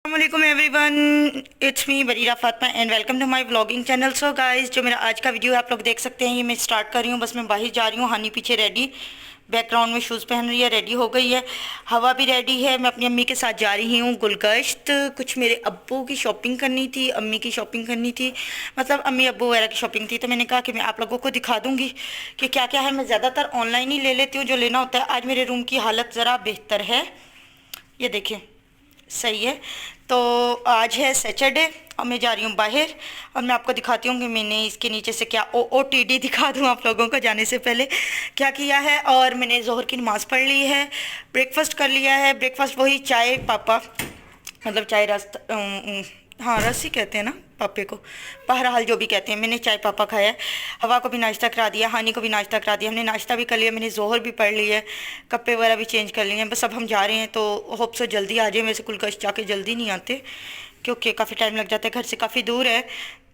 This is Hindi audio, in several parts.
अस्सलामुअलैकुम everyone, it's me Bareera Fatima and welcome to my vlogging channel. So guys, जो मेरा आज का वीडियो है आप लोग देख सकते हैं, ये मैं स्टार्ट कर रही हूँ। बस मैं बाहर जा रही हूँ, हानी पीछे रेडी, बैकग्राउंड में शूज़ पहन रही है, रेडी हो गई है। हवा भी रेडी है। मैं अपनी अम्मी के साथ जा रही हूँ गुलगश्त। कुछ मेरे अब्बू की शॉपिंग करनी थी, अम्मी की शॉपिंग करनी थी, मतलब अम्मी अब्बू वगैरह की शॉपिंग थी। तो मैंने कहा कि मैं आप लोगों को दिखा दूँगी कि क्या क्या है। मैं ज़्यादातर ऑनलाइन ही ले लेती हूँ जो लेना होता है। आज मेरे रूम की हालत ज़रा बेहतर है, ये देखें, सही है। तो आज है सैटरडे और मैं जा रही हूँ बाहर, और मैं आपको दिखाती हूँ कि मैंने इसके नीचे से क्या OOTD दिखा दूँ आप लोगों को जाने से पहले क्या किया है। और मैंने ज़ोहर की नमाज़ पढ़ ली है, ब्रेकफास्ट कर लिया है। ब्रेकफास्ट वही चाय पापा, मतलब चाय रस, हाँ रस ही कहते हैं ना पापे को, बहरहाल जो भी कहते हैं। मैंने चाय पापा खाया है, हवा को भी नाश्ता करा दिया, हानी को भी नाश्ता करा दिया। हमने नाश्ता भी कर लिया, मैंने जोहर भी पढ़ ली है, कपड़े वगैरह भी चेंज कर लिए हैं। बस अब हम जा रहे हैं, तो होप सो जल्दी आ जाए। वैसे कुलकश जाके जल्दी नहीं आते क्योंकि काफ़ी टाइम लग जाता है, घर से काफ़ी दूर है।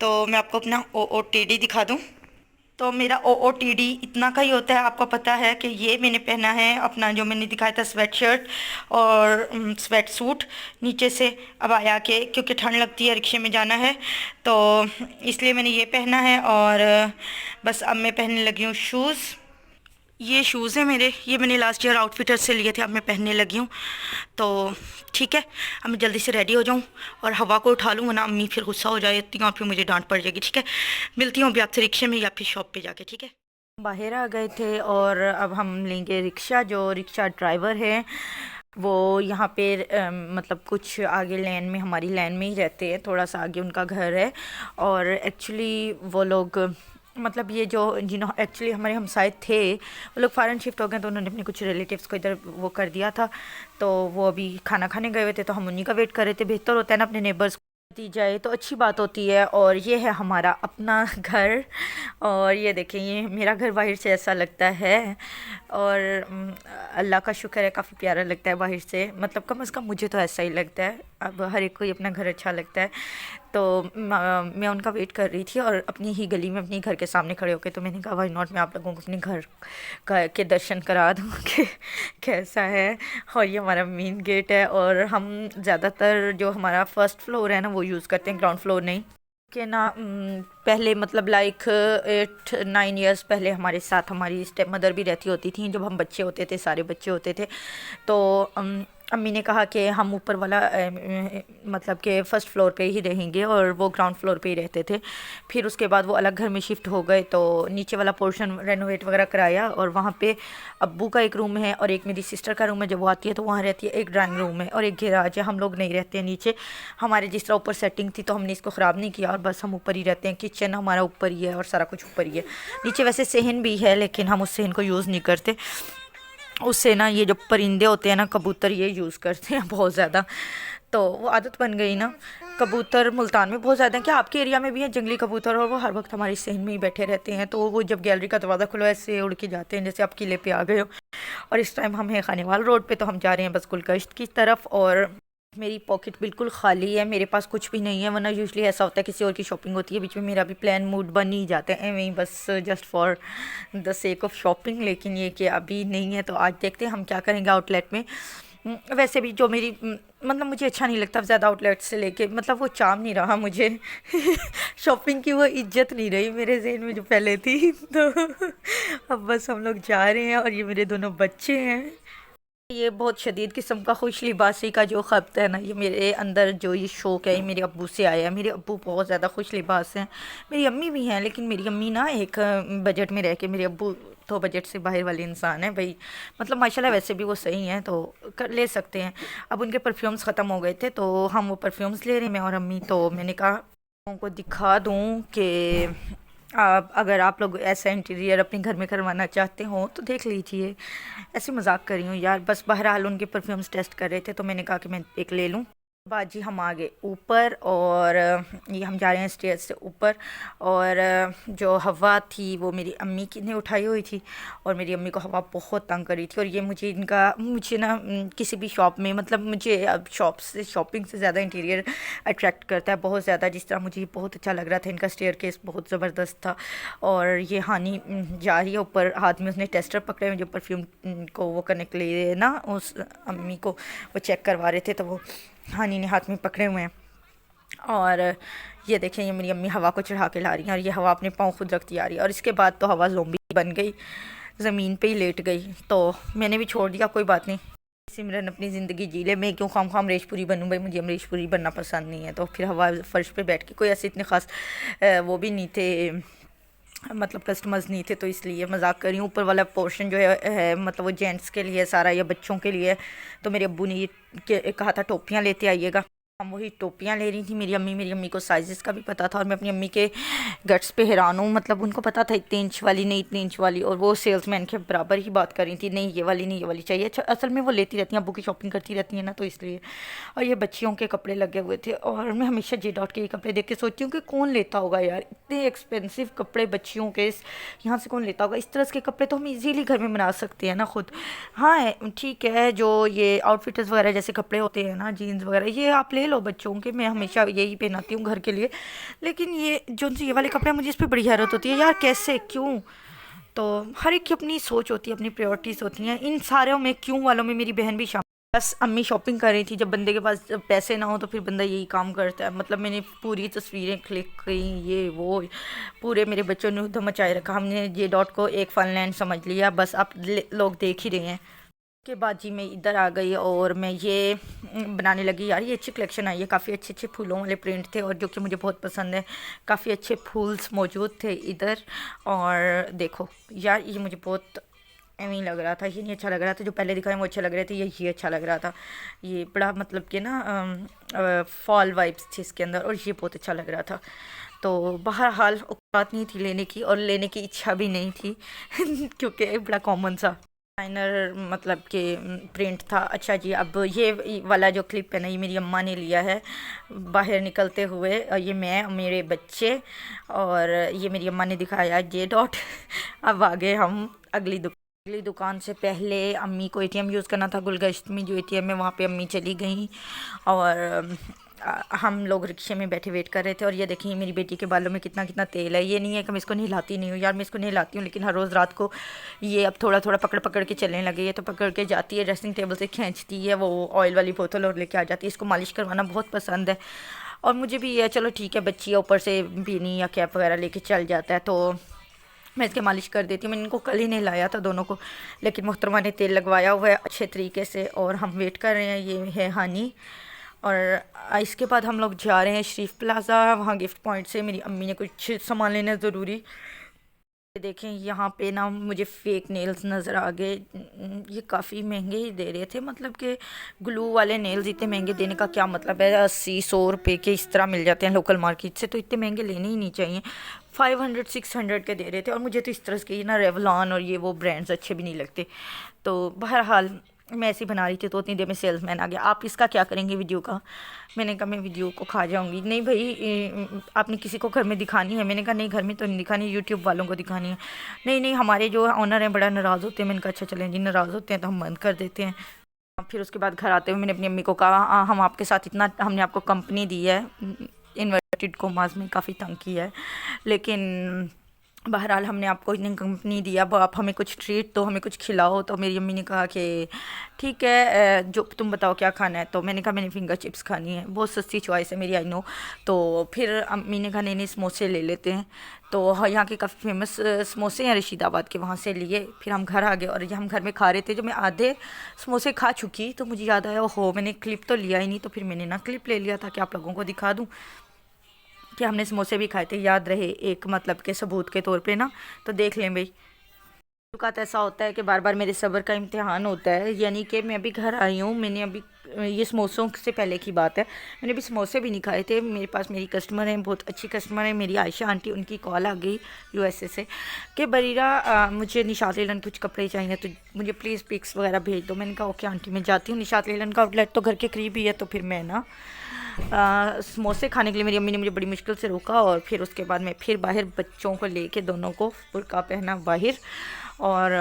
तो मैं आपको अपना OOTD दिखा दूँ। तो मेरा OOTD इतना का ही होता है। आपको पता है कि ये मैंने पहना है अपना, जो मैंने दिखाया था, स्वेट शर्ट और स्वेट सूट नीचे से अब आया के, क्योंकि ठंड लगती है, रिक्शे में जाना है, तो इसलिए मैंने ये पहना है। और बस अब मैं पहनने लगी हूँ शूज़। ये शूज़ हैं मेरे, ये मैंने लास्ट ईयर आउटफिटर से लिए थे, अब मैं पहनने लगी हूँ। तो ठीक है, अब मैं जल्दी से रेडी हो जाऊँ और हवा को उठा लूँ, वरना अम्मी फिर गुस्सा हो जाती हैं और फिर मुझे डांट पड़ जाएगी। ठीक है, मिलती हूँ अभी आपसे रिक्शे में या फिर शॉप पे जाके। ठीक है, बाहर आ गए थे और अब हम लेंगे रिक्शा। जो रिक्शा ड्राइवर है वो यहाँ पे मतलब कुछ आगे लेन में, हमारी लेन में ही रहते हैं, थोड़ा सा आगे उनका घर है। और एक्चुअली वो लोग, मतलब ये जो जिन्हों एक्चुअली हमारे हमसाए थे, वो लोग फ़ॉरेन शिफ्ट हो गए, तो उन्होंने अपने कुछ रिलेटिव्स को इधर वो कर दिया था। तो वो अभी खाना खाने गए हुए थे, तो हम उन्हीं का वेट कर रहे थे। बेहतर होता है ना अपने नेबर्स दी जाए तो अच्छी बात होती है। और ये है हमारा अपना घर, और ये देखें, ये मेरा घर बाहर से ऐसा लगता है। और अल्लाह का शुक्र है, काफ़ी प्यारा लगता है बाहर से, मतलब कम से कम मुझे तो ऐसा ही लगता है। अब हर एक को ही अपना घर अच्छा लगता है। तो मैं उनका वेट कर रही थी, और अपनी ही गली में अपनी घर के सामने खड़े होके, तो मैंने कहा वाई नॉट, मैं आप लोगों को अपने घर के दर्शन करा दूँ कि कैसा है। और ये हमारा मेन गेट है, और हम ज़्यादातर जो हमारा फर्स्ट फ्लोर है ना वो यूज़ करते हैं, ग्राउंड फ्लोर नहीं। कि ना पहले मतलब लाइक 8-9 ईयर्स पहले हमारे साथ हमारी स्टेप मदर भी रहती होती थी, जब हम बच्चे होते थे, सारे बच्चे होते थे। तो अम्मी ने कहा कि हम ऊपर वाला मतलब कि फ़र्स्ट फ्लोर पे ही रहेंगे, और वो ग्राउंड फ्लोर पे ही रहते थे। फिर उसके बाद वो अलग घर में शिफ्ट हो गए, तो नीचे वाला पोर्शन रेनोवेट वगैरह कराया, और वहाँ पे अब्बू का एक रूम है और एक मेरी सिस्टर का रूम है। जब वो आती है तो वहाँ रहती है, एक ड्राइंग रूम है और एक गैराज है। हम लोग नहीं रहते हैं नीचे, हमारे जिस तरह ऊपर सेटिंग थी तो हमने इसको ख़राब नहीं किया, और बस हम ऊपर ही रहते हैं। किचन हमारा ऊपर ही है और सारा कुछ ऊपर ही है। नीचे वैसे सहन भी है, लेकिन हम उस सहन को यूज़ नहीं करते। उससे ना ये जो परिंदे होते हैं ना, कबूतर, ये यूज़ करते हैं बहुत ज़्यादा, तो वो आदत बन गई ना। कबूतर मुल्तान में बहुत ज़्यादा हैं, क्या आपके एरिया में भी हैं जंगली कबूतर? और वो हर वक्त हमारी सहन में ही बैठे रहते हैं, तो वो जब गैलरी का दरवाज़ा खुला ऐसे उड़ के जाते हैं जैसे आप किले पे आ गए हो। और इस टाइम हम हैं खानेवाल रोड पे, तो हम जा रहे हैं बस गुलगश्त की तरफ। और मेरी पॉकेट बिल्कुल खाली है, मेरे पास कुछ भी नहीं है, वरना यूजली ऐसा होता है किसी और की शॉपिंग होती है बीच में, मेरा भी प्लान मूड बन ही जाता है एवं ही, बस just for the sake of shopping. लेकिन ये कि अभी नहीं है, तो आज देखते हैं हम क्या करेंगे आउटलेट में। वैसे भी जो मेरी मतलब मुझे अच्छा नहीं लगता ज़्यादा आउटलेट से लेके, मतलब वो चाम नहीं रहा मुझे शॉपिंग की वो इज्जत नहीं रही मेरे ज़हन में जो पहले थी। तो अब बस हम लोग जा रहे हैं, और ये मेरे दोनों बच्चे हैं। ये बहुत शदीद किस्म का खुश लिबासी का जो ख़ब्त है ना, ये मेरे अंदर जो ये शौक़ है, ये मेरे अब्बू से आया है। मेरे अब्बू बहुत ज़्यादा खुश लिबास हैं, मेरी अम्मी भी हैं, लेकिन मेरी अम्मी ना एक बजट में रह के, मेरे अब्बू तो बजट से बाहर वाले इंसान हैं भाई। मतलब माशाल्लाह वैसे भी वो सही हैं, तो कर ले सकते हैं। अब उनके परफ्यूम्स ख़त्म हो गए थे, तो हम वो परफ्यूम्स ले रहे हैं, मैं और अम्मी। तो मैंने कहा लोगों को दिखा दूँ कि अगर आप लोग ऐसा इंटीरियर अपने घर में करवाना चाहते हो तो देख लीजिए। ऐसे मजाक कर रही हूँ यार, बस बहरहाल उनके परफ्यूम्स टेस्ट कर रहे थे, तो मैंने कहा कि मैं एक ले लूँ। बाजी हम आ गए ऊपर, और ये हम जा रहे हैं स्टेज से ऊपर। और जो हवा थी वो मेरी अम्मी की ने उठाई हुई थी, और मेरी अम्मी को हवा बहुत तंग कर रही थी। और ये मुझे ना किसी भी शॉप में, मतलब मुझे अब शॉप से, शॉपिंग से ज़्यादा इंटीरियर अट्रैक्ट करता है बहुत ज़्यादा। जिस तरह मुझे बहुत अच्छा लग रहा था, इनका स्टेयरकेस बहुत ज़बरदस्त था। और ये हानी जा रही है ऊपर, हाथ में उसने टेस्टर पकड़े हुए जो परफ्यूम को वो करने के लिए ना, उस अम्मी को वो चेक करवा रहे थे। तो वो हानी ने हाथ में पकड़े हुए हैं। और ये देखें, ये मेरी अम्मी हवा को चढ़ा के ला रही हैं और ये हवा अपने पाँव खुद रखती आ रही है। और इसके बाद तो हवा ज़ोंबी बन गई, ज़मीन पे ही लेट गई। तो मैंने भी छोड़ दिया, कोई बात नहीं, सिमरन अपनी ज़िंदगी जी ले, मैं क्यों खाम अमरीशपुरी बनूँ भाई, मुझे अमरीशपुरी बनना पसंद नहीं है। तो फिर हवा फर्श पे बैठ के, कोई ऐसे इतने ख़ास वो भी नहीं थे, मतलब कस्टमर्स नहीं थे, तो इसलिए मजाक कर रही हूँ। ऊपर वाला पोर्शन जो है मतलब वो जेंट्स के लिए सारा या बच्चों के लिए। तो मेरे अब्बू ने ये कहा था टोपियाँ लेते आइएगा, हम वही टोपियाँ ले रही थी। मेरी अम्मी को साइज़ का भी पता था और मैं अपनी अम्मी के गट्स पे हैरान हूँ। मतलब उनको पता था इतने इंच वाली नहीं, इतने इंच वाली, और वो सेल्समैन के बराबर ही बात कर रही थी, नहीं ये वाली नहीं, ये वाली चाहिए। अच्छा, असल में वो लेती रहती हैं, अब्बू की शॉपिंग करती रहती है ना, तो इसलिए। और ये बच्चियों के कपड़े लगे हुए थे और मैं हमेशा जे डॉट के ये कपड़े देख के सोचती हूँ कि कौन लेता होगा यार, इतने एक्सपेंसिव कपड़े बच्चियों के, यहाँ से कौन लेता होगा। इस तरह के कपड़े तो हम इजीली घर में बना सकते हैं ना खुद। हाँ ठीक है, जो ये आउटफिट्स वगैरह जैसे कपड़े होते हैं ना, जीन्स वगैरह, ये आप ले लो बच्चों के, मैं हमेशा यही पहनाती हूँ घर के लिए। लेकिन ये जो ये वाले कपड़े, मुझे इस पर बड़ी हैरत होती है यार, कैसे, क्यों। तो हर एक की अपनी सोच होती है, अपनी प्रायोरिटीज़ होती हैं। इन सारों में क्यों वालों में मेरी बहन भी शामिल। बस अम्मी शॉपिंग कर रही थी, जब बंदे के पास जब पैसे ना हो तो फिर बंदा यही काम करता है। मतलब मैंने पूरी तस्वीरें क्लिक की, ये वो, पूरे मेरे बच्चों ने उधम मचाए रखा। हमने जे डॉट को एक फन लैंड समझ लिया, बस आप लोग देख ही रहे हैं। के बाद जी मैं इधर आ गई और मैं ये बनाने लगी। यार ये अच्छी कलेक्शन आई है, काफ़ी अच्छे अच्छे फूलों वाले प्रिंट थे और जो कि मुझे बहुत पसंद है। काफ़ी अच्छे फूल्स मौजूद थे इधर। और देखो यार, ये मुझे बहुत एवं लग रहा था, ये नहीं अच्छा लग रहा था। जो पहले दिखाए वो अच्छे लग रहे थे, ये अच्छा लग रहा था। ये बड़ा मतलब कि ना फॉल वाइब्स थी इसके अंदर, और ये बहुत अच्छा लग रहा था। तो बहरहाल औकात नहीं थी लेने की, और लेने की इच्छा भी नहीं थी क्योंकि बड़ा कॉमन सा डिज़ाइनर मतलब कि प्रिंट था। अच्छा जी, अब ये वाला जो क्लिप है ना, ये मेरी अम्मा ने लिया है बाहर निकलते हुए, और ये मैं, मेरे बच्चे, और ये मेरी अम्मा ने दिखाया जे डॉट। अब आगे हम अगली दुकान से पहले अम्मी को एटीएम यूज़ करना था, गुलगश्त में जो एटीएम है वहाँ पे अम्मी चली गई और हम लोग रिक्शे में बैठे वेट कर रहे थे। और ये देखिए मेरी बेटी के बालों में कितना कितना तेल है। ये नहीं है कि मैं इसको नहलाती नहीं हूँ यार, मैं इसको नहलाती हूँ, लेकिन हर रोज़ रात को ये अब थोड़ा थोड़ा पकड़ पकड़ के चलने लगी है। तो पकड़ के जाती है, ड्रेसिंग टेबल से खींचती है वो ऑयल वाली बोतल और लेके आ जाती है। इसको मालिश करवाना बहुत पसंद है और मुझे भी ये, चलो ठीक है, बच्ची है, ऊपर से बीनी या कैप वगैरह लेके चल जाता है तो मैं इसके मालिश कर देती हूँ। मैंने इनको कल ही नहलाया था दोनों को, लेकिन मोहतरमा ने तेल लगवाया हुआ है अच्छे तरीके से और हम वेट कर रहे हैं। ये है हानी। और इसके बाद हम लोग जा रहे हैं शरीफ प्लाज़ा, वहाँ गिफ्ट पॉइंट से मेरी अम्मी ने कुछ सामान लेना है ज़रूरी। देखें यहाँ पे ना मुझे फ़ेक नेल्स नज़र आ गए। ये काफ़ी महंगे ही दे रहे थे, मतलब कि ग्लू वाले नेल्स इतने महंगे देने का क्या मतलब है। 80-100 रुपये के इस तरह मिल जाते हैं लोकल मार्केट से, तो इतने महंगे लेने ही नहीं चाहिए। 500-600 के दे रहे थे और मुझे तो इस तरह के ना रेवलॉन और ये वो ब्रांड्स अच्छे भी नहीं लगते। तो बहरहाल मैं ऐसी बना रही थी तो उतनी देर में सेल्समैन आ गया। आप इसका क्या करेंगे वीडियो का? मैंने कहा मैं वीडियो को खा जाऊंगी। नहीं भाई, आपने किसी को घर में दिखानी है? मैंने कहा नहीं, घर में तो नहीं दिखानी, यूट्यूब वालों को दिखानी है। नहीं नहीं, हमारे जो ऑनर हैं बड़ा नाराज़ होते हैं। मैंने कहा अच्छा चलें जी, नाराज़ होते हैं तो हम बंद कर देते हैं। फिर उसके बाद घर आते हुए मैंने अपनी अम्मी को कहा, हम आपके साथ इतना, हमने आपको कंपनी दी है, इन्वर्टेड कोमास में काफ़ी तंग किया है, लेकिन बहरहाल हमने आपको इतनी कंपनी दिया, अब आप हमें कुछ ट्रीट दो, हमें कुछ खिलाओ। तो मेरी अम्मी ने कहा कि ठीक है, जो तुम बताओ क्या खाना है। तो मैंने कहा मैंने फिंगर चिप्स खानी है, बहुत सस्ती चॉइस है मेरी, आई नो। तो फिर अम्मी ने कहा नहीं नहीं, समोसे ले लेते हैं। तो यहाँ के काफ़ी फेमस समोसे हैं रशीदाबाद के, वहाँ से लिए। फिर हम घर आ गए और ये हम घर में खा रहे थे, जब मैं आधे समोसे खा चुकी तो मुझे याद आया, हो मैंने क्लिप तो लिया ही नहीं। तो फिर मैंने ना क्लिप ले लिया था कि आप लोगों को दिखा दूँ कि हमने समोसे भी खाए थे, याद रहे एक मतलब के सबूत के तौर पे ना। तो देख लें भाई, औकात ऐसा होता है कि बार बार मेरे सब्र का इम्तिहान होता है। यानी कि मैं अभी घर आई हूँ, मैंने अभी, ये समोसों से पहले की बात है, मैंने अभी समोसे भी नहीं खाए थे। मेरे पास मेरी कस्टमर है, बहुत अच्छी कस्टमर है मेरी आयशा आंटी, उनकी कॉल आ गई यूएसए से कि बरीरा मुझे निशात लेलन कुछ कपड़े चाहिए, तो मुझे प्लीज़ पिक्स वगैरह भेज दो। मैंने कहा ओके आंटी, मैं जाती हूँ। निशात लेलन का आउटलेट तो घर के करीब ही है। तो फिर मैं ना समोसे खाने के लिए मेरी अम्मी ने मुझे बड़ी मुश्किल से रोका और फिर उसके बाद मैं फिर बाहर बच्चों को लेके दोनों को बुर्का पहना बाहर। और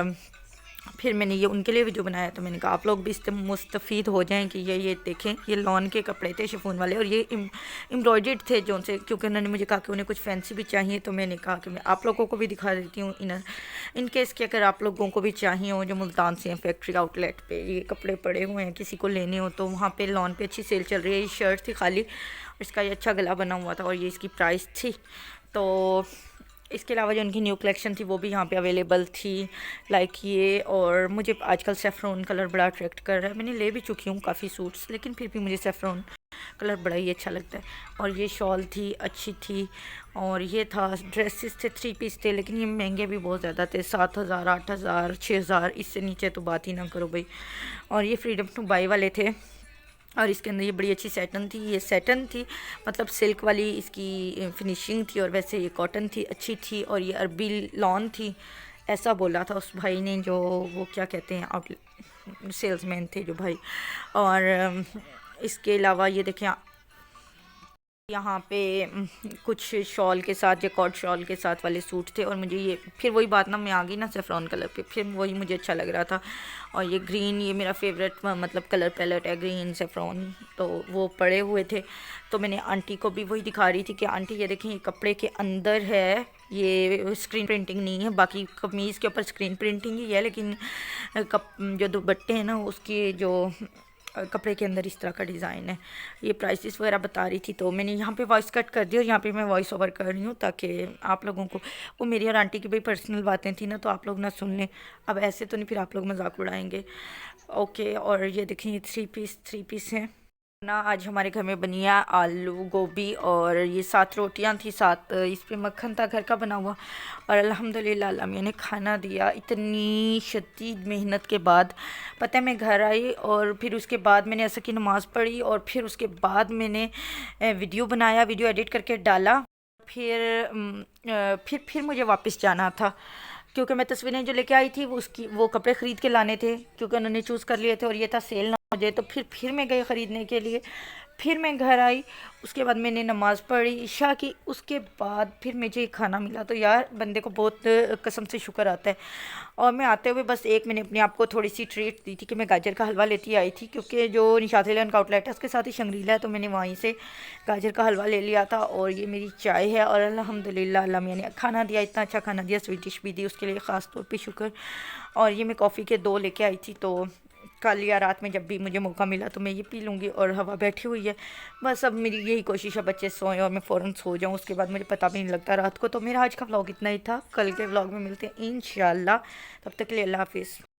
फिर मैंने ये उनके लिए वीडियो बनाया, तो मैंने कहा आप लोग भी इससे मुस्तफ़ीद हो जाएं कि ये देखें, ये लॉन के कपड़े थे शिफॉन वाले, और ये एम्ब्रॉयडर्ड थे जो उनसे, क्योंकि उन्होंने मुझे कहा कि उन्हें कुछ फैंसी भी चाहिए, तो मैंने कहा कि मैं आप लोगों को भी दिखा देती हूँ इन केस कि अगर आप लोगों को भी चाहिए हो, जो मुल्तान से हैं फैक्ट्री आउटलेट पर ये कपड़े पड़े हुए हैं, किसी को लेने हो तो वहाँ पर लॉन पर अच्छी सेल चल रही है। ये शर्ट थी खाली, इसका ये अच्छा गला बना हुआ था और ये इसकी प्राइस थी। तो इसके अलावा जो उनकी न्यू कलेक्शन थी वो भी यहाँ पे अवेलेबल थी, लाइक ये। और मुझे आजकल सेफ्रॉन कलर बड़ा अट्रैक्ट कर रहा है, मैंने ले भी चुकी हूँ काफ़ी सूट्स, लेकिन फिर भी मुझे सेफ्रॉन कलर बड़ा ही अच्छा लगता है। और ये शॉल थी, अच्छी थी। और ये था, ड्रेसेस थे, 3 पीस थे, लेकिन ये महंगे भी बहुत ज़्यादा थे, 7,000, 8,000, 6,000, इससे नीचे तो बात ही ना करो भाई। और ये फ्रीडम टू बाई वाले थे, और इसके अंदर ये बड़ी अच्छी सैटन थी, ये सैटन थी मतलब सिल्क वाली इसकी फिनिशिंग थी, और वैसे ये कॉटन थी, अच्छी थी। और ये अरबी लॉन थी, ऐसा बोला था उस भाई ने, जो वो क्या कहते हैं आउटलेट सेल्समैन थे जो भाई। और इसके अलावा ये देखें यहाँ पे कुछ शॉल के साथ, जैकॉर्ड शॉल के साथ वाले सूट थे। और मुझे ये फिर वही बात ना, मैं आ गई ना सेफ्रॉन कलर पे, फिर वही मुझे अच्छा लग रहा था। और ये ग्रीन, ये मेरा फेवरेट मतलब कलर पैलेट है, ग्रीन सेफ्रॉन, तो वो पड़े हुए थे। तो मैंने आंटी को भी वही दिखा रही थी कि आंटी ये देखें, ये कपड़े के अंदर है, ये स्क्रीन प्रिंटिंग नहीं है, बाकी कमीज़ के ऊपर स्क्रीन प्रिंटिंग ही है, लेकिन जो दुपट्टे हैं ना उसके जो कपड़े के अंदर इस तरह का डिज़ाइन है। ये प्राइसेस वगैरह बता रही थी, तो मैंने यहाँ पे वॉइस कट कर दी और यहाँ पे मैं वॉइस ओवर कर रही हूँ, ताकि आप लोगों को, वो मेरी और आंटी की भी पर्सनल बातें थी ना, तो आप लोग ना सुन लें। अब ऐसे तो नहीं, फिर आप लोग मजाक उड़ाएंगे। ओके, और ये देखें, ये 3 पीस हैं ना। आज हमारे घर में बनी है आलू गोभी, और ये 7 रोटियां थी, 7 इस पे मक्खन था घर का बना हुआ। और अल्हम्दुलिल्लाह अल्लाह मियां ने खाना दिया इतनी शदीद मेहनत के बाद। पता है मैं घर आई और फिर उसके बाद मैंने असर की नमाज़ पढ़ी, और फिर उसके बाद मैंने वीडियो बनाया, वीडियो एडिट करके डाला। फिर मुझे वापस जाना था, क्योंकि मैं तस्वीरें जो लेके आई थी वो कपड़े ख़रीद के लाने थे, क्योंकि उन्होंने चूज़ कर लिए थे, और ये था सेल ना हो जाए। तो फिर मैं गई ख़रीदने के लिए। फिर मैं घर आई, उसके बाद मैंने नमाज़ पढ़ी ईशा की, उसके बाद फिर मुझे खाना मिला। तो यार बंदे को बहुत कसम से शुक्र आता है। और मैं आते हुए बस मैंने अपने आप को थोड़ी सी ट्रीट दी थी कि मैं गाजर का हलवा लेती आई थी, क्योंकि जो निशात लेन का आउटलेट है उसके साथ ही शंग्रीला है, तो मैंने वहीं से गाजर का हलवा ले लिया था। और ये मेरी चाय है, और अल्हम्दुलिल्लाह अल्लाह मियां ने खाना दिया, इतना अच्छा खाना दिया, स्वीट डिश भी दी, उसके लिए ख़ास तौर पर शुक्र। और ये मैं कॉफ़ी के 2 लेके आई थी, तो कल या रात में जब भी मुझे मौका मिला तो मैं ये पी लूँगी। और हवा बैठी हुई है, बस अब मेरी यही कोशिश है बच्चे सोएं और मैं फ़ौरन सो जाऊँ, उसके बाद मुझे पता भी नहीं लगता रात को। तो मेरा आज का व्लॉग इतना ही था, कल के व्लॉग में मिलते हैं इंशाल्लाह, तब तक के लिए अल्लाह हाफिज़।